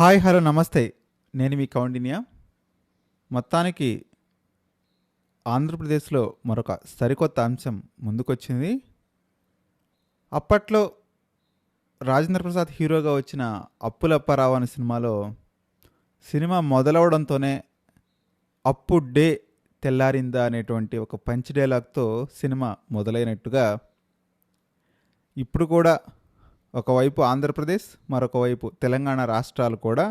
Hi hello నమస్తే. నేను మీ కౌండిన్య. మొత్తానికి ఆంధ్రప్రదేశ్లో మరొక సరికొత్త అంశం ముందుకొచ్చింది. అప్పట్లో రాజేంద్ర ప్రసాద్ హీరోగా వచ్చిన అప్పులప్పారావు అనే సినిమా మొదలవడంతోనే అప్పు డే తెల్లారిందా అనేటువంటి ఒక పంచ్ డైలాగ్తో సినిమా మొదలైనట్టుగా ఇప్పుడు కూడా ఒకవైపు ఆంధ్రప్రదేశ్, మరొక వైపు తెలంగాణ రాష్ట్రాలు కూడా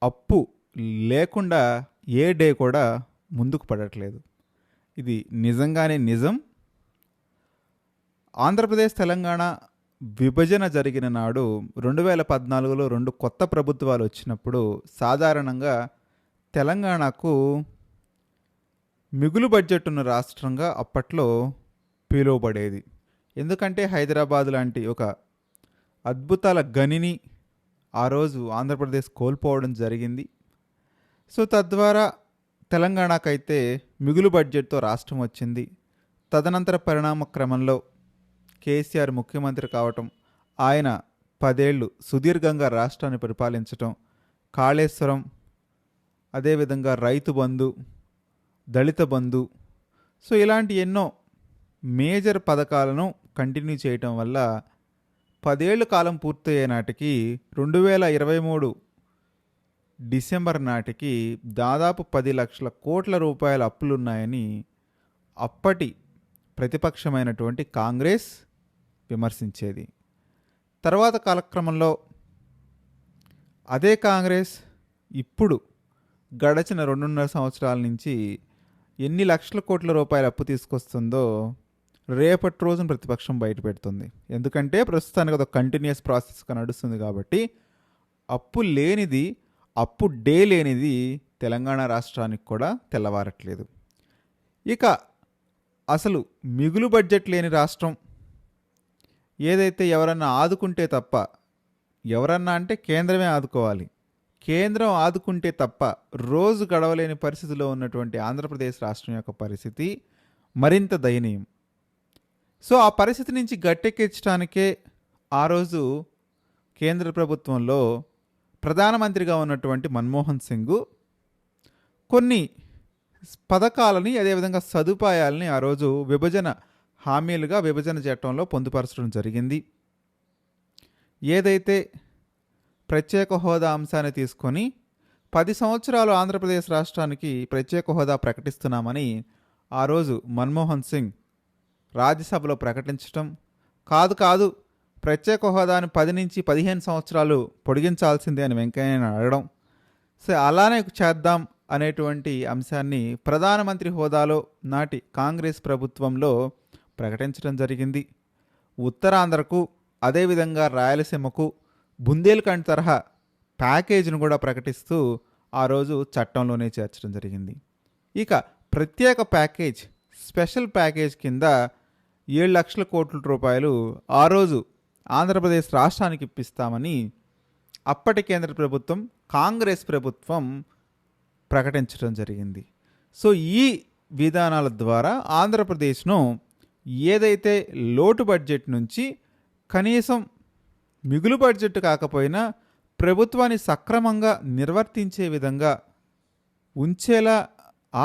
అప్పు లేకుండా ఏ డే కూడా ముందుకు పడట్లేదు. ఇది నిజంగానే నిజం. ఆంధ్రప్రదేశ్ తెలంగాణ విభజన జరిగిన నాడు 2014లో 2 కొత్త ప్రభుత్వాలు వచ్చినప్పుడు సాధారణంగా తెలంగాణకు మిగులు బడ్జెట్ ఉన్న రాష్ట్రంగా అప్పట్లో పిలువబడేది. ఎందుకంటే హైదరాబాద్ లాంటి ఒక అద్భుతాల గనిని ఆ రోజు ఆంధ్రప్రదేశ్ కోల్పోవడం జరిగింది. సో తద్వారా తెలంగాణకైతే మిగులు బడ్జెట్తో రాష్ట్రం వచ్చింది. తదనంతర పరిణామ క్రమంలో కేసీఆర్ ముఖ్యమంత్రి కావటం, ఆయన 10 ఏళ్ళు సుదీర్ఘంగా రాష్ట్రాన్ని పరిపాలించటం, కాళేశ్వరం, అదేవిధంగా రైతు బంధు, దళిత బంధు, సో ఇలాంటి ఎన్నో మేజర్ పథకాలను కంటిన్యూ చేయటం వల్ల 10 ఏళ్ళ కాలం పూర్తయ్యే నాటికి 2023 డిసెంబర్ నాటికి దాదాపు 10 లక్షల కోట్ల రూపాయల అప్పులున్నాయని అప్పటి ప్రతిపక్షమైనటువంటి కాంగ్రెస్ విమర్శించేది. తర్వాత కాలక్రమంలో అదే కాంగ్రెస్ ఇప్పుడు గడచిన 2.5 సంవత్సరాల నుంచి ఎన్ని లక్షల కోట్ల రూపాయల అప్పు తీసుకొస్తుందో రేపటి రోజున ప్రతిపక్షం బయట పెడుతుంది. ఎందుకంటే ప్రస్తుతానికి ఒక కంటిన్యూస్ ప్రాసెస్గా నడుస్తుంది కాబట్టి అప్పు డే లేనిది తెలంగాణ రాష్ట్రానికి కూడా తెల్లవారట్లేదు. ఇక అసలు మిగులు బడ్జెట్ లేని రాష్ట్రం ఏదైతే ఎవరన్నా ఆదుకుంటే తప్ప, ఎవరన్నా అంటే కేంద్రమే ఆదుకోవాలి, కేంద్రం ఆదుకుంటే తప్ప రోజు గడవలేని పరిస్థితిలో ఉన్నటువంటి ఆంధ్రప్రదేశ్ రాష్ట్రం యొక్క పరిస్థితి మరింత దయనీయం. సో ఆ పరిస్థితి నుంచి గట్టెక్కించడానికే ఆ రోజు కేంద్ర ప్రభుత్వంలో ప్రధానమంత్రిగా ఉన్నటువంటి మన్మోహన్ సింగ్ కొన్ని పథకాలని, అదేవిధంగా సదుపాయాలని ఆ రోజు విభజన హామీలుగా విభజన చట్టంలో పొందుపరచడం జరిగింది. ఏదైతే ప్రత్యేక హోదా అంశాన్ని తీసుకొని 10 సంవత్సరాలు ఆంధ్రప్రదేశ్ రాష్ట్రానికి ప్రత్యేక హోదా ప్రకటిస్తున్నామని ఆ రోజు మన్మోహన్ సింగ్ రాజ్యసభలో ప్రకటించటం, కాదు ప్రత్యేక హోదాను 10 నుంచి 15 సంవత్సరాలు పొడిగించాల్సిందే అని వెంకయ్యనాయుడు అడగడం, సో అలానే చేద్దాం అనేటువంటి అంశాన్ని ప్రధానమంత్రి హోదాలో నాటి కాంగ్రెస్ ప్రభుత్వంలో ప్రకటించడం జరిగింది. ఉత్తరాంధ్రకు, అదేవిధంగా రాయలసీమకు బుందేల్ఖండ్ తరహా ప్యాకేజీని కూడా ప్రకటిస్తూ ఆ రోజు చట్టంలోనే చేర్చడం జరిగింది. ఇక ప్రత్యేక ప్యాకేజ్, స్పెషల్ ప్యాకేజ్ కింద 7 లక్షల కోట్ల రూపాయలు ఆ రోజు ఆంధ్రప్రదేశ్ రాష్ట్రానికి ఇప్పిస్తామని అప్పటి కేంద్ర ప్రభుత్వం, కాంగ్రెస్ ప్రభుత్వం ప్రకటించడం జరిగింది. సో ఈ విధానాల ద్వారా ఆంధ్రప్రదేశ్ను ఏదైతే లోటు బడ్జెట్ నుంచి కనీసం మిగులు బడ్జెట్ కాకపోయినా ప్రభుత్వాన్ని సక్రమంగా నిర్వర్తించే విధంగా ఉంచేలా,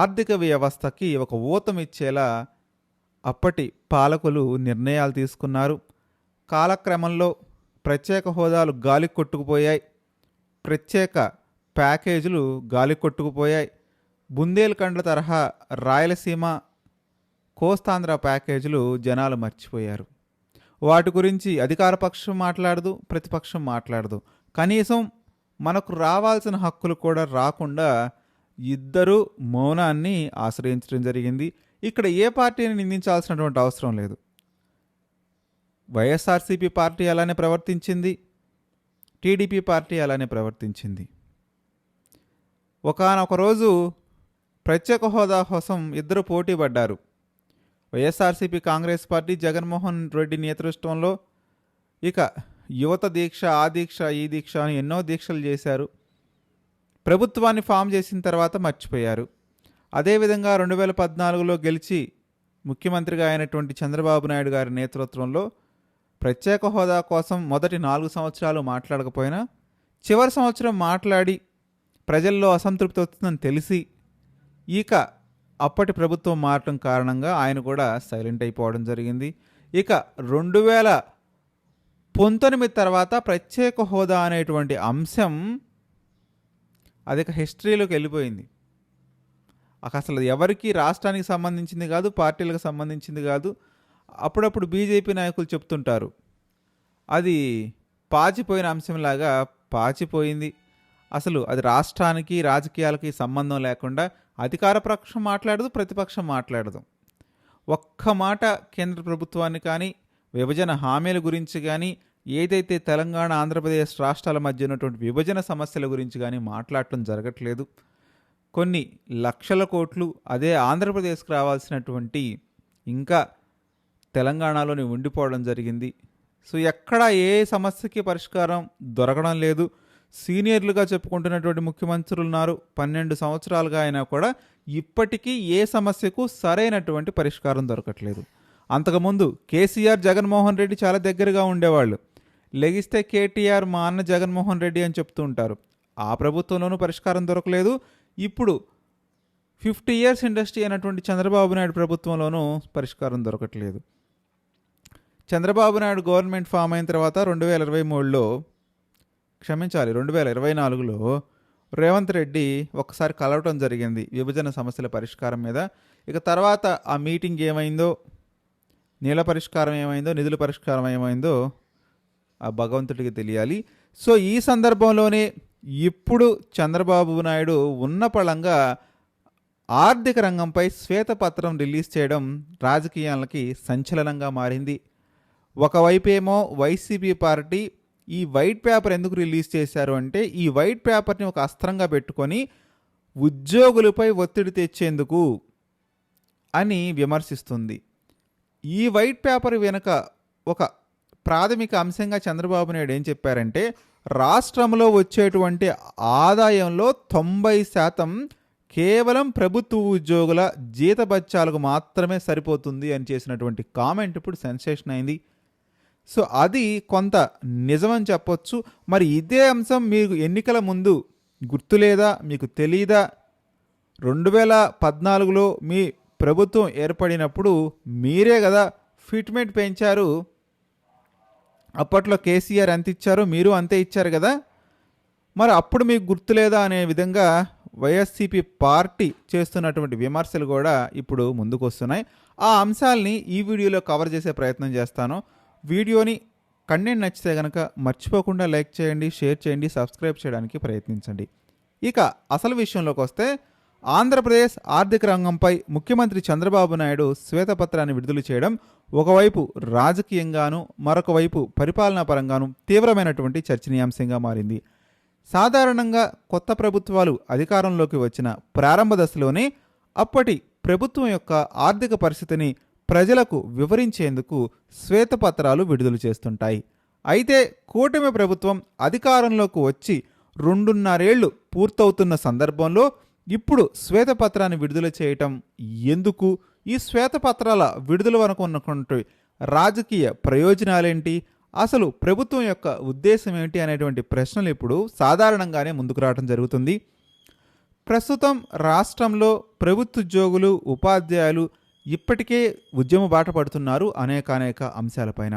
ఆర్థిక వ్యవస్థకి ఒక ఊతమిచ్చేలా అప్పటి పాలకులు నిర్ణయాలు తీసుకున్నారు. కాలక్రమంలో ప్రత్యేక హోదాలు గాలి కొట్టుకుపోయాయి, ప్రత్యేక ప్యాకేజీలు గాలి కొట్టుకుపోయాయి. బుందేల్ఖండ్ల తరహా రాయలసీమ, కోస్తాంధ్ర ప్యాకేజీలు జనాలు మర్చిపోయారు. వాటి గురించి అధికార పక్షం మాట్లాడదు, ప్రతిపక్షం మాట్లాడదు. కనీసం మనకు రావాల్సిన హక్కులు కూడా రాకుండా ఇద్దరు మౌనాన్ని ఆశ్రయించడం జరిగింది. ఇక్కడ ఏ పార్టీని నిందించాల్సినటువంటి అవసరం లేదు. వైఎస్ఆర్సీపీ పార్టీ అలానే ప్రవర్తించింది, టీడీపీ పార్టీ అలానే ప్రవర్తించింది. ఒకానొక రోజు ప్రత్యేక హోదా కోసం ఇద్దరు పోటీ పడ్డారు. వైఎస్ఆర్సీపీ కాంగ్రెస్ పార్టీ జగన్మోహన్ రెడ్డి నేతృత్వంలో ఇక యువత దీక్ష, ఆ దీక్ష, ఈ దీక్ష అని ఎన్నో దీక్షలు చేశారు. ప్రభుత్వాన్ని ఫామ్ చేసిన తర్వాత మర్చిపోయారు. అదేవిధంగా 2014లో గెలిచి ముఖ్యమంత్రిగా అయినటువంటి చంద్రబాబు నాయుడు గారి నేతృత్వంలో ప్రత్యేక హోదా కోసం మొదటి 4 సంవత్సరాలు మాట్లాడకపోయినా చివరి సంవత్సరం మాట్లాడి ప్రజల్లో అసంతృప్తి వస్తుందని తెలిసి ఇక అప్పటి ప్రభుత్వం మారటం కారణంగా ఆయన కూడా సైలెంట్ అయిపోవడం జరిగింది. ఇక 2019 తర్వాత ప్రత్యేక హోదా అనేటువంటి అంశం అది హిస్టరీలోకి వెళ్ళిపోయింది. అసలు ఎవరికి రాష్ట్రానికి సంబంధించింది కాదు, పార్టీలకు సంబంధించింది కాదు. అప్పుడప్పుడు బీజేపీ నాయకులు చెప్తుంటారు అది పాచిపోయిన అంశంలాగా పాచిపోయింది. అసలు అది రాష్ట్రానికి రాజకీయాలకి సంబంధం లేకుండా అధికార పక్షం మాట్లాడదు, ప్రతిపక్షం మాట్లాడదు. ఒక్క మాట కేంద్ర ప్రభుత్వాన్ని కానీ విభజన హామీల గురించి కానీ ఏదైతే తెలంగాణ ఆంధ్రప్రదేశ్ రాష్ట్రాల మధ్య ఉన్నటువంటి విభజన సమస్యల గురించి కానీ మాట్లాడటం జరగట్లేదు. కొన్ని లక్షల కోట్లు అదే ఆంధ్రప్రదేశ్కి రావాల్సినటువంటి ఇంకా తెలంగాణలోనే ఉండిపోవడం జరిగింది. సో ఎక్కడ ఏ సమస్యకి పరిష్కారం దొరకడం లేదు. సీనియర్లుగా చెప్పుకుంటున్నటువంటి ముఖ్యమంత్రులు ఉన్నారు, 12 సంవత్సరాలుగా అయినా కూడా ఇప్పటికీ ఏ సమస్యకు సరైనటువంటి పరిష్కారం దొరకట్లేదు. అంతకుముందు కేసీఆర్ జగన్మోహన్ రెడ్డి చాలా దగ్గరగా ఉండేవాళ్ళు. లెగిస్తే కేటీఆర్ మా అన్న జగన్మోహన్ రెడ్డి అని చెప్తూ ఉంటారు. ఆ ప్రభుత్వంలోనూ పరిష్కారం దొరకలేదు. ఇప్పుడు 50 years ఇండస్ట్రీ అయినటువంటి చంద్రబాబు నాయుడు ప్రభుత్వంలోనూ పరిష్కారం దొరకట్లేదు. చంద్రబాబు నాయుడు గవర్నమెంట్ ఫామ్ అయిన తర్వాత 2023లో 2024లో రేవంత్ రెడ్డి ఒకసారి కలవటం జరిగింది విభజన సమస్యల పరిష్కారం మీద. ఇక తర్వాత ఆ మీటింగ్ ఏమైందో, నీళ్ళ పరిష్కారం ఏమైందో, నిధుల పరిష్కారం ఏమైందో ఆ భగవంతుడికి తెలియాలి. సో ఈ సందర్భంలోనే ఇప్పుడు చంద్రబాబు నాయుడు ఉన్న పళంగా ఆర్థిక రంగంపై శ్వేతపత్రం రిలీజ్ చేయడం రాజకీయాలకి సంచలనంగా మారింది. ఒకవైపేమో వైసీపీ పార్టీ ఈ వైట్ పేపర్ ఎందుకు రిలీజ్ చేశారు అంటే ఈ వైట్ పేపర్ని ఒక అస్త్రంగా పెట్టుకొని ఉద్యోగులపై ఒత్తిడి తెచ్చేందుకు అని విమర్శిస్తుంది. ఈ వైట్ పేపర్ వెనుక ఒక ప్రాథమిక అంశంగా చంద్రబాబు నాయుడు ఏం చెప్పారంటే రాష్ట్రంలో వచ్చేటువంటి ఆదాయంలో 90% కేవలం ప్రభుత్వ ఉద్యోగుల జీతభత్యాలకు మాత్రమే సరిపోతుంది అని చేసినటువంటి కామెంట్ ఇప్పుడు సెన్సేషన్ అయింది. సో అది కొంత నిజమని చెప్పొచ్చు. మరి ఇదే అంశం మీకు ఎన్నికల ముందు గుర్తులేదా, మీకు తెలీదా? 2014లో మీ ప్రభుత్వం ఏర్పడినప్పుడు మీరే కదా ఫిట్మెంట్ పెంచారు. అప్పట్లో కేసీఆర్ ఎంత ఇచ్చారో మీరు అంతే ఇచ్చారు కదా. మరి అప్పుడు మీకు గుర్తులేదా అనే విధంగా వైఎస్సీపీ పార్టీ చేస్తున్నటువంటి విమర్శలు కూడా ఇప్పుడు ముందుకు వస్తున్నాయి. ఆ అంశాలని ఈ వీడియోలో కవర్ చేసే ప్రయత్నం చేస్తాను. వీడియోని కంటెంట్ నచ్చితే కనుక మర్చిపోకుండా లైక్ చేయండి, షేర్ చేయండి, సబ్స్క్రైబ్ చేయడానికి ప్రయత్నించండి. ఇక అసలు విషయంలోకి వస్తే ఆంధ్రప్రదేశ్ ఆర్థిక రంగంపై ముఖ్యమంత్రి చంద్రబాబు నాయుడు శ్వేతపత్రాన్ని విడుదల చేయడం ఒకవైపు రాజకీయంగాను మరొక వైపు పరిపాలనా పరంగాను తీవ్రమైనటువంటి చర్చనీయాంశంగా మారింది. సాధారణంగా కొత్త ప్రభుత్వాలు అధికారంలోకి వచ్చిన ప్రారంభ దశలోనే అప్పటి ప్రభుత్వం యొక్క ఆర్థిక పరిస్థితిని ప్రజలకు వివరించేందుకు శ్వేతపత్రాలు విడుదల చేస్తుంటాయి. అయితే కూటమి ప్రభుత్వం అధికారంలోకి వచ్చి 2.5 ఏళ్లు పూర్తవుతున్న సందర్భంలో ఇప్పుడు శ్వేతపత్రాన్ని విడుదల చేయటం ఎందుకు, ఈ శ్వేతపత్రాల విడుదల వరకు ఉన్నటువంటి రాజకీయ ప్రయోజనాలేంటి, అసలు ప్రభుత్వం యొక్క ఉద్దేశం ఏంటి అనేటువంటి ప్రశ్నలు ఇప్పుడు సాధారణంగానే ముందుకు రావడం జరుగుతుంది. ప్రస్తుతం రాష్ట్రంలో ప్రభుత్వ ఉద్యోగులు, ఉపాధ్యాయులు ఇప్పటికే ఉద్యమ బాట పడుతున్నారు అనేక అంశాలపైన.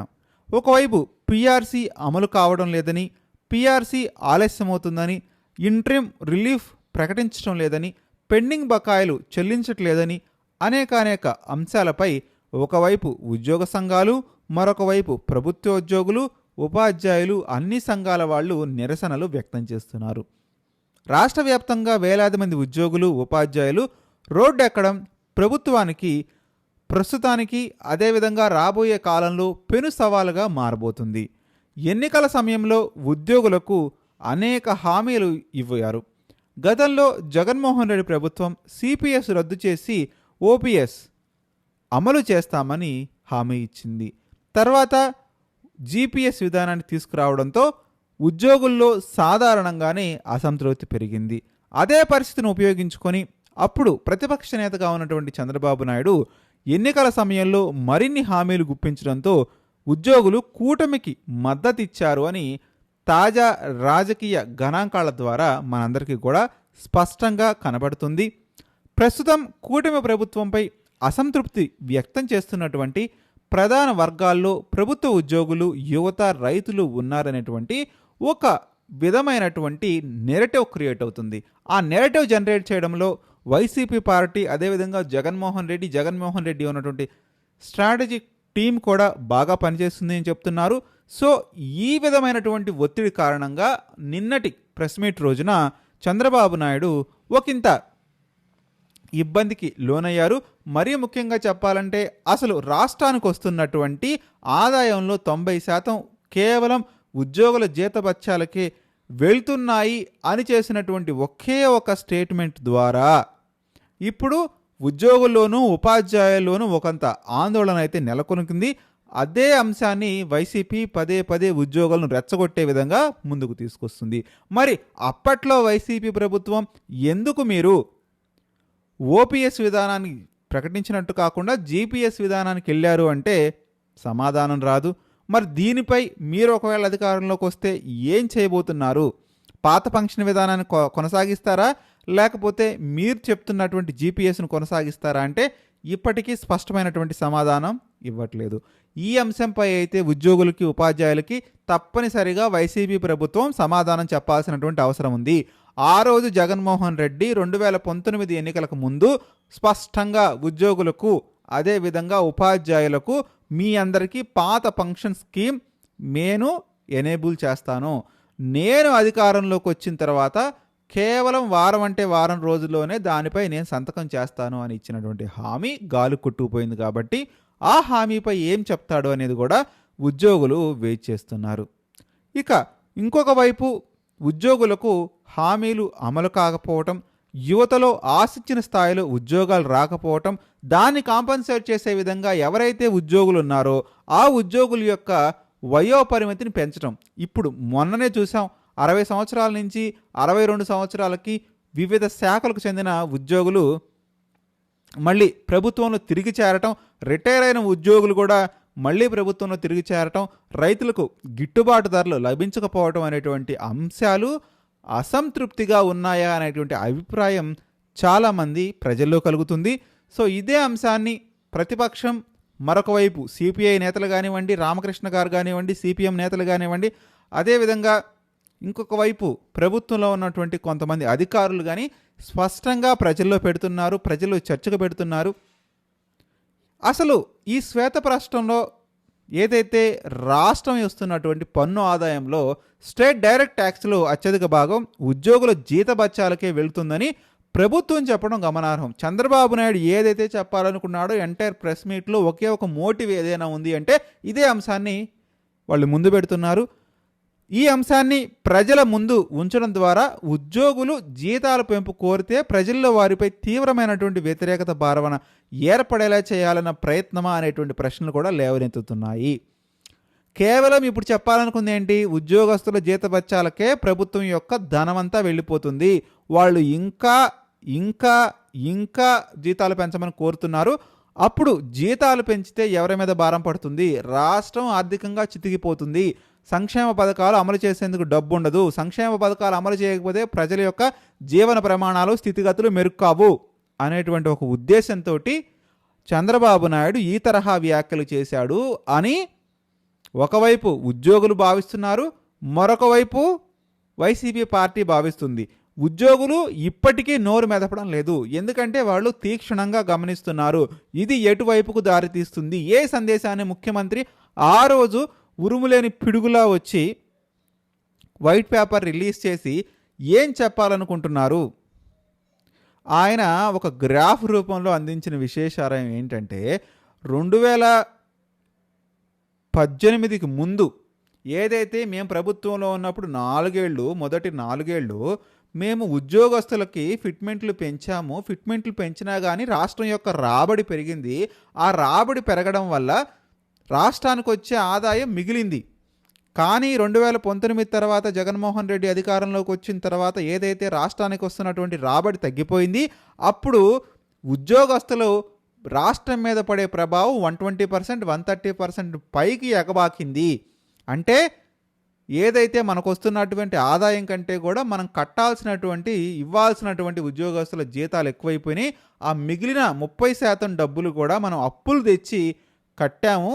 ఒకవైపు పీఆర్సీ అమలు కావడం లేదని, పీఆర్సీ ఆలస్యమవుతుందని, ఇంట్రిమ్ రిలీఫ్ ప్రకటించడం లేదని, పెండింగ్ బకాయిలు చెల్లించట్లేదని అనేక అంశాలపై ఒకవైపు ఉద్యోగ సంఘాలు, మరొక వైపు ప్రభుత్వోద్యోగులు, ఉపాధ్యాయులు అన్ని సంఘాల వాళ్ళు నిరసనలు వ్యక్తం చేస్తున్నారు. రాష్ట్ర వ్యాప్తంగా వేలాది మంది ఉద్యోగులు, ఉపాధ్యాయులు రోడ్డు ఎక్కడం ప్రభుత్వానికి ప్రస్తుతానికి అదేవిధంగా రాబోయే కాలంలో పెను సవాలుగా మారబోతుంది. ఎన్నికల సమయంలో ఉద్యోగులకు అనేక హామీలు ఇవ్వారు. గతంలో జగన్మోహన్ రెడ్డి ప్రభుత్వం సిపిఎస్ రద్దు చేసి ఓపీఎస్ అమలు చేస్తామని హామీ ఇచ్చింది. తర్వాత జీపీఎస్ విధానాన్ని తీసుకురావడంతో ఉద్యోగుల్లో సాధారణంగానే అసంతృప్తి పెరిగింది. అదే పరిస్థితిని ఉపయోగించుకొని అప్పుడు ప్రతిపక్ష నేతగా ఉన్నటువంటి చంద్రబాబు నాయుడు ఎన్నికల సమయంలో మరిన్ని హామీలు గుప్పించడంతో ఉద్యోగులు కూటమికి మద్దతిచ్చారు అని తాజా రాజకీయ గణాంకాల ద్వారా మనందరికీ కూడా స్పష్టంగా కనబడుతుంది. ప్రస్తుతం కూటమి ప్రభుత్వంపై అసంతృప్తి వ్యక్తం చేస్తున్నటువంటి ప్రధాన వర్గాల్లో ప్రభుత్వ ఉద్యోగులు, యువత, రైతులు ఉన్నారనేటువంటి ఒక విధమైనటువంటి నెరేటివ్ క్రియేట్ అవుతుంది. ఆ నెరేటివ్ జనరేట్ చేయడంలో వైసీపీ పార్టీ, అదేవిధంగా జగన్మోహన్ రెడ్డి ఉన్నటువంటి స్ట్రాటజిక్ టీం కూడా బాగా పనిచేస్తుంది అని చెప్తున్నారు. సో ఈ విధమైనటువంటి ఒత్తిడి కారణంగా నిన్నటి ప్రెస్ మీట్ రోజున చంద్రబాబు నాయుడు ఒకంత ఇబ్బందికి లోనయ్యారు. మరీ ముఖ్యంగా చెప్పాలంటే అసలు రాష్ట్రానికి వస్తున్నటువంటి ఆదాయంలో 90% కేవలం ఉద్యోగుల జీతభత్యాలకే వెళ్తున్నాయి అని చేసినటువంటి ఒకే ఒక స్టేట్మెంట్ ద్వారా ఇప్పుడు ఉద్యోగుల్లోనూ ఉపాధ్యాయుల్లోనూ ఒకంత ఆందోళన అయితే నెలకొనుకుంది. అదే అంశాన్ని వైసీపీ పదే ఉద్యోగులను రెచ్చగొట్టే విధంగా ముందుకు తీసుకొస్తుంది. మరి అప్పట్లో వైసీపీ ప్రభుత్వం ఎందుకు మీరు ఓపీఎస్ విధానాన్ని ప్రకటించినట్టు కాకుండా జీపీఎస్ విధానానికి వెళ్ళారు అంటే సమాధానం రాదు. మరి దీనిపై మీరు ఒకవేళ అధికారంలోకి వస్తే ఏం చేయబోతున్నారు? పాత పెన్షన్ విధానాన్ని కొనసాగిస్తారా, లేకపోతే మీరు చెప్తున్నటువంటి జీపీఎస్ను కొనసాగిస్తారా అంటే ఇప్పటికీ స్పష్టమైనటువంటి సమాధానం ఇవ్వట్లేదు. ఈ అంశంపై అయితే ఉద్యోగులకి, ఉపాధ్యాయులకి తప్పనిసరిగా వైసీపీ ప్రభుత్వం సమాధానం చెప్పాల్సినటువంటి అవసరం ఉంది. ఆ రోజు జగన్మోహన్ రెడ్డి 2019 ఎన్నికలకు ముందు స్పష్టంగా ఉద్యోగులకు, అదేవిధంగా ఉపాధ్యాయులకు మీ అందరికీ పాత పెన్షన్ స్కీమ్ నేను ఎనేబుల్ చేస్తాను, నేను అధికారంలోకి వచ్చిన తర్వాత కేవలం వారం అంటే వారం రోజుల్లోనే దానిపై నేను సంతకం చేస్తాను అని ఇచ్చినటువంటి హామీ గాలి కొట్టుకుపోయింది. కాబట్టి ఆ హామీపై ఏం చెప్తాడు అనేది కూడా ఉద్యోగులు వెయిట్ చేస్తున్నారు. ఇక ఇంకొక వైపు ఉద్యోగులకు హామీలు అమలు కాకపోవటం, యువతలో ఆశించిన స్థాయిలో ఉద్యోగాలు రాకపోవటం, దాన్ని కాంపన్సేట్ చేసే విధంగా ఎవరైతే ఉద్యోగులు ఉన్నారో ఆ ఉద్యోగుల యొక్క వయోపరిమితిని పెంచడం. ఇప్పుడు మొన్ననే చూసాం, 60 సంవత్సరాల నుంచి 62 సంవత్సరాలకి వివిధ శాఖలకు చెందిన ఉద్యోగులు మళ్ళీ ప్రభుత్వంలో తిరిగి చేరటం, రిటైర్ అయిన ఉద్యోగులు కూడా మళ్ళీ ప్రభుత్వంలో తిరిగి చేరటం, రైతులకు గిట్టుబాటు ధరలు లభించకపోవటం అనేటువంటి అంశాలు అసంతృప్తిగా ఉన్నాయా అనేటువంటి అభిప్రాయం చాలామంది ప్రజల్లో కలుగుతుంది. సో ఇదే అంశాన్ని ప్రతిపక్షం మరొక వైపు సిపిఐ నేతలు కానివ్వండి, రామకృష్ణ గారు కానివ్వండి, సిపిఎం నేతలు కానివ్వండి, అదేవిధంగా ఇంకొక వైపు ప్రభుత్వంలో ఉన్నటువంటి కొంతమంది అధికారులు కానీ స్పష్టంగా ప్రజల్లో పెడుతున్నారు, ప్రజలు చర్చకు పెడుతున్నారు. అసలు ఈ శ్వేతపత్రంలో ఏదైతే రాష్ట్రం ఇస్తున్నటువంటి పన్ను ఆదాయంలో స్టేట్ డైరెక్ట్ ట్యాక్స్లో అత్యధిక భాగం ఉద్యోగుల జీతభత్యాలకే వెళుతుందని ప్రభుత్వం చెప్పడం గమనార్హం. చంద్రబాబు నాయుడు ఏదైతే చెప్పాలనుకున్నాడో ఎంటైర్ ప్రెస్ మీట్లో ఒకే ఒక మోటివ్ ఏదైనా ఉంది అంటే ఇదే అంశాన్ని వాళ్ళు ముందు పెడుతున్నారు. ఈ అంశాన్ని ప్రజల ముందు ఉంచడం ద్వారా ఉద్యోగులు జీతాల పెంపు కోరితే ప్రజల్లో వారిపై తీవ్రమైనటువంటి వ్యతిరేకత భావన ఏర్పడేలా చేయాలన్న ప్రయత్నమా అనేటువంటి ప్రశ్నలు కూడా లేవనెత్తుతున్నాయి. కేవలం ఇప్పుడు చెప్పాలనుకుంది ఏంటి? ఉద్యోగస్తుల జీతభత్యాలకే ప్రభుత్వం యొక్క ధనమంతా వెళ్ళిపోతుంది, వాళ్ళు ఇంకా ఇంకా ఇంకా జీతాలు పెంచమని కోరుతున్నారు. అప్పుడు జీతాలు పెంచితే ఎవరి మీద భారం పడుతుంది? రాష్ట్రం ఆర్థికంగా చితికిపోతుంది. సంక్షేమ పథకాలు అమలు చేసేందుకు డబ్బు ఉండదు. సంక్షేమ పథకాలు అమలు చేయకపోతే ప్రజల యొక్క జీవన ప్రమాణాలు, స్థితిగతులు మెరుక్కావు అనేటువంటి ఒక ఉద్దేశంతో చంద్రబాబు నాయుడు ఈ తరహా వ్యాఖ్యలు చేశాడు అని ఒకవైపు ఉద్యోగులు భావిస్తున్నారు, మరొక వైపు వైసీపీ పార్టీ భావిస్తుంది. ఉద్యోగులు ఇప్పటికీ నోరు మెదపడం లేదు, ఎందుకంటే వాళ్ళు తీక్షణంగా గమనిస్తున్నారు ఇది ఎటువైపుకు దారితీస్తుంది. ఏ సందేశాన్ని ముఖ్యమంత్రి ఆ రోజు ఉరుములేని పిడుగులా వచ్చి వైట్ పేపర్ రిలీజ్ చేసి ఏం చెప్పాలనుకుంటున్నారు? ఆయన ఒక గ్రాఫ్ రూపంలో అందించిన విశేషారం ఏంటంటే 2018కి ముందు ఏదైతే మేము ప్రభుత్వంలో ఉన్నప్పుడు మొదటి నాలుగేళ్ళు మేము ఉద్యోగస్తులకి ఫిట్మెంట్లు పెంచాము. ఫిట్మెంట్లు పెంచినా కానీ రాష్ట్రం యొక్క రాబడి పెరిగింది. ఆ రాబడి పెరగడం వల్ల రాష్ట్రానికి వచ్చే ఆదాయం మిగిలింది. కానీ 2019 తర్వాత జగన్మోహన్ రెడ్డి అధికారంలోకి వచ్చిన తర్వాత ఏదైతే రాష్ట్రానికి వస్తున్నటువంటి రాబడి తగ్గిపోయింది, అప్పుడు ఉద్యోగస్తులు రాష్ట్రం మీద పడే ప్రభావం 120%, 130% పైకి ఎగబాకింది. అంటే ఏదైతే మనకు వస్తున్నటువంటి ఆదాయం కంటే కూడా మనం కట్టాల్సినటువంటి ఇవ్వాల్సినటువంటి ఉద్యోగస్తుల జీతాలు ఎక్కువైపోయినాయి. ఆ మిగిలిన 30% డబ్బులు కూడా మనం అప్పులు తెచ్చి కట్టాము.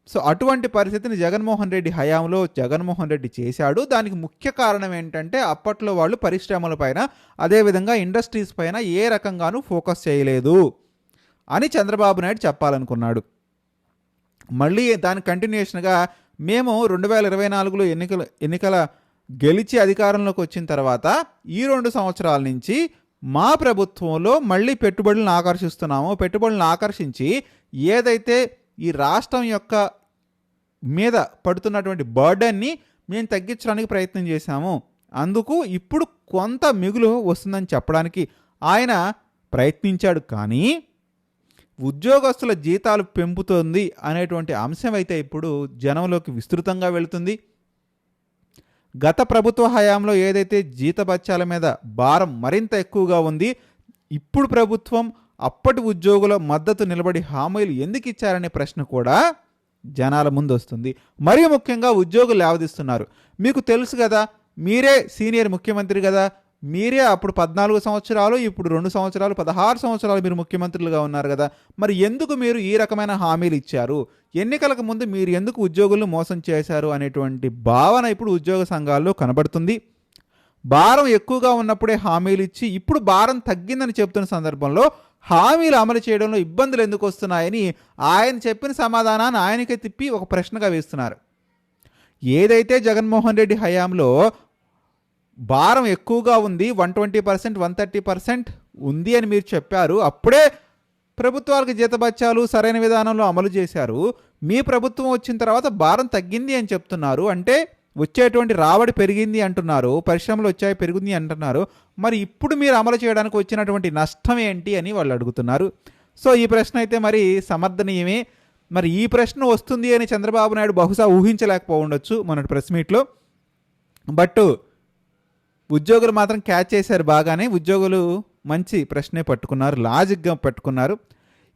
సో అటువంటి పరిస్థితిని జగన్మోహన్ రెడ్డి హయాంలో జగన్మోహన్ రెడ్డి చేశాడు. దానికి ముఖ్య కారణం ఏంటంటే అప్పట్లో వాళ్ళు పరిశ్రమల పైన అదేవిధంగా ఇండస్ట్రీస్ పైన ఏ రకంగానూ ఫోకస్ చేయలేదు అని చంద్రబాబు నాయుడు చెప్పాలనుకున్నాడు. మళ్ళీ దాని కంటిన్యూషన్గా మేము 2024లో ఎన్నికల గెలిచి అధికారంలోకి వచ్చిన తర్వాత ఈ 2 సంవత్సరాల నుంచి మా ప్రభుత్వంలో మళ్ళీ పెట్టుబడులను ఆకర్షిస్తున్నాము. పెట్టుబడులను ఆకర్షించి ఏదైతే ఈ రాష్ట్రం యొక్క మీద పడుతున్నటువంటి బర్డన్ని మేము తగ్గించడానికి ప్రయత్నం చేశాము. అందుకు ఇప్పుడు కొంత మిగులు వస్తుందని చెప్పడానికి ఆయన ప్రయత్నించాడు. కానీ ఉద్యోగస్తుల జీతాలు పెంపుతుంది అనేటువంటి అంశం అయితే ఇప్పుడు జనంలోకి విస్తృతంగా వెళుతుంది. గత ప్రభుత్వ హయాంలో ఏదైతే జీతభత్యాల మీద భారం మరింత ఎక్కువగా ఉంది, ఇప్పుడు ప్రభుత్వం అప్పటి ఉద్యోగుల మద్దతు నిలబడి హామీలు ఎందుకు ఇచ్చారనే ప్రశ్న కూడా జనాల ముందు వస్తుంది. మరీ ముఖ్యంగా ఉద్యోగులు లేవదీస్తున్నారు. మీకు తెలుసు కదా, మీరే సీనియర్ ముఖ్యమంత్రి కదా, మీరే అప్పుడు 14 సంవత్సరాలు, ఇప్పుడు 2 సంవత్సరాలు, 16 సంవత్సరాలు మీరు ముఖ్యమంత్రులుగా ఉన్నారు కదా, మరి ఎందుకు మీరు ఈ రకమైన హామీలు ఇచ్చారు, ఎన్నికలకు ముందు మీరు ఎందుకు ఉద్యోగులను మోసం చేశారు అనేటువంటి భావన ఇప్పుడు ఉద్యోగ సంఘాల్లో కనబడుతుంది. భారం ఎక్కువగా ఉన్నప్పుడే హామీలు ఇచ్చి ఇప్పుడు భారం తగ్గిందని చెప్తున్న సందర్భంలో హామీలు అమలు చేయడంలో ఇబ్బందులు ఎందుకు వస్తున్నాయని ఆయన చెప్పిన సమాధానాన్ని ఆయనకే తిప్పి ఒక ప్రశ్నగా వేస్తున్నారు. ఏదైతే జగన్మోహన్ రెడ్డి హయాంలో భారం ఎక్కువగా ఉంది, 120%, 130% ఉంది అని మీరు చెప్పారు, అప్పుడే ప్రభుత్వాలకు జీతభత్యాలు సరైన విధానంలో అమలు చేశారు. మీ ప్రభుత్వం వచ్చిన తర్వాత భారం తగ్గింది అని చెప్తున్నారు. అంటే వచ్చేటువంటి రాబడి పెరిగింది అంటున్నారు, పరిశ్రమలు వచ్చాయి పెరిగింది అంటున్నారు. మరి ఇప్పుడు మీరు అమలు చేయడానికి వచ్చినటువంటి నష్టం ఏంటి అని వాళ్ళు అడుగుతున్నారు. సో ఈ ప్రశ్న అయితే మరి సమర్థనీయమే. మరి ఈ ప్రశ్న వస్తుంది అని చంద్రబాబు నాయుడు బహుశా ఊహించలేకపోవచ్చు మొన్నటి ప్రెస్ మీట్లో. బట్ ఉద్యోగులు మాత్రం క్యాచ్ చేశారు బాగానే. ఉద్యోగులు మంచి ప్రశ్నే పట్టుకున్నారు, లాజిక్గా పట్టుకున్నారు.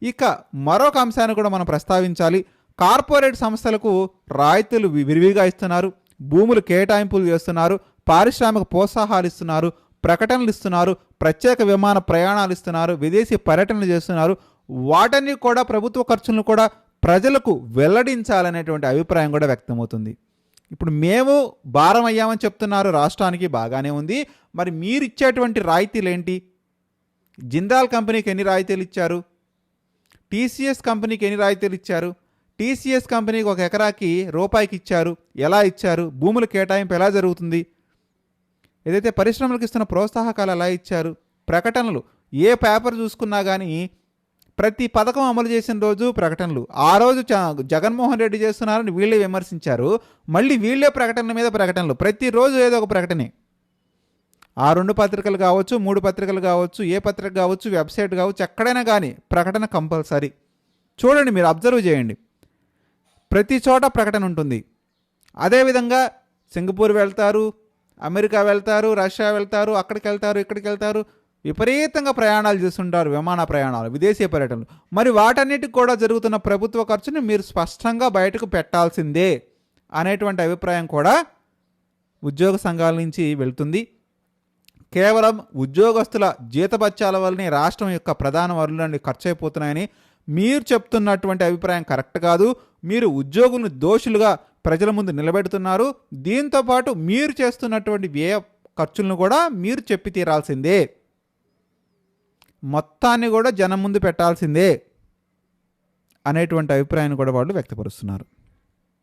ఇక మరొక అంశాన్ని కూడా మనం ప్రస్తావించాలి. కార్పొరేట్ సంస్థలకు రాయితీలు విరివిగా ఇస్తున్నారు, భూములు కేటాయింపులు చేస్తున్నారు, పారిశ్రామిక ప్రోత్సాహాలు ఇస్తున్నారు, ప్రకటనలు ఇస్తున్నారు, ప్రత్యేక విమాన ప్రయాణాలు ఇస్తున్నారు, విదేశీ పర్యటనలు చేస్తున్నారు. వాటన్ని కూడా ప్రభుత్వ ఖర్చులను కూడా ప్రజలకు వెల్లడించాలనేటువంటి అభిప్రాయం కూడా వ్యక్తమవుతుంది. ఇప్పుడు మేము భారం అయ్యామని చెప్తున్నారు, రాష్ట్రానికి బాగానే ఉంది. మరి మీరు ఇచ్చేటువంటి రాయితీలు ఏంటి? జిందాల్ కంపెనీకి ఎన్ని రాయితీలు ఇచ్చారు? టీసీఎస్ కంపెనీకి ఎన్ని రాయితీలు ఇచ్చారు? టీసీఎస్ కంపెనీకి 1 ఎకరాకి రూపాయికి ఇచ్చారు, ఎలా ఇచ్చారు? భూముల కేటాయింపు ఎలా జరుగుతుంది? ఏదైతే పరిశ్రమలకు ఇస్తున్న ప్రోత్సాహకాలు ఎలా ఇచ్చారు? ప్రకటనలు ఏ పేపర్ చూసుకున్నా కానీ ప్రతి పథకం అమలు చేసిన రోజు ప్రకటనలు. ఆ రోజు జగన్మోహన్ రెడ్డి చేస్తున్నారని వీళ్ళే విమర్శించారు, మళ్ళీ వీళ్ళే ప్రకటనల మీద ప్రకటనలు. ప్రతిరోజు ఏదో ఒక ప్రకటనే. ఆ 2 పత్రికలు కావచ్చు, 3 పత్రికలు కావచ్చు, ఏ పత్రిక కావచ్చు, వెబ్సైట్ కావచ్చు, ఎక్కడైనా కానీ ప్రకటన కంపల్సరీ. చూడండి, మీరు అబ్జర్వ్ చేయండి, ప్రతి చోట ప్రకటన ఉంటుంది. అదేవిధంగా సింగపూర్ వెళ్తారు, అమెరికా వెళ్తారు, రష్యా వెళ్తారు, అక్కడికి వెళ్తారు, ఇక్కడికి వెళ్తారు, విపరీతంగా ప్రయాణాలు చేస్తుంటారు, విమాన ప్రయాణాలు, విదేశీ పర్యటనలు. మరి వాటన్నిటికి కూడా జరుగుతున్న ప్రభుత్వ ఖర్చుని మీరు స్పష్టంగా బయటకు పెట్టాల్సిందే అనేటువంటి అభిప్రాయం కూడా ఉద్యోగ సంఘాల నుంచి వెళ్తుంది. కేవలం ఉద్యోగస్తుల జీతభత్యాల వల్లనే రాష్ట్రం యొక్క ప్రధాన వనరులన్నీ ఖర్చు అయిపోతున్నాయని మీరు చెప్తున్నటువంటి అభిప్రాయం కరెక్ట్ కాదు. మీరు ఉద్యోగులను దోషులుగా ప్రజల ముందు నిలబెడుతున్నారు. దీంతోపాటు మీరు చేస్తున్నటువంటి వ్యయ ఖర్చులను కూడా మీరు చెప్పి తీరాల్సిందే, మొత్తాన్ని కూడా జనం ముందు పెట్టాల్సిందే అనేటువంటి అభిప్రాయాన్ని కూడా వాళ్ళు వ్యక్తపరుస్తున్నారు.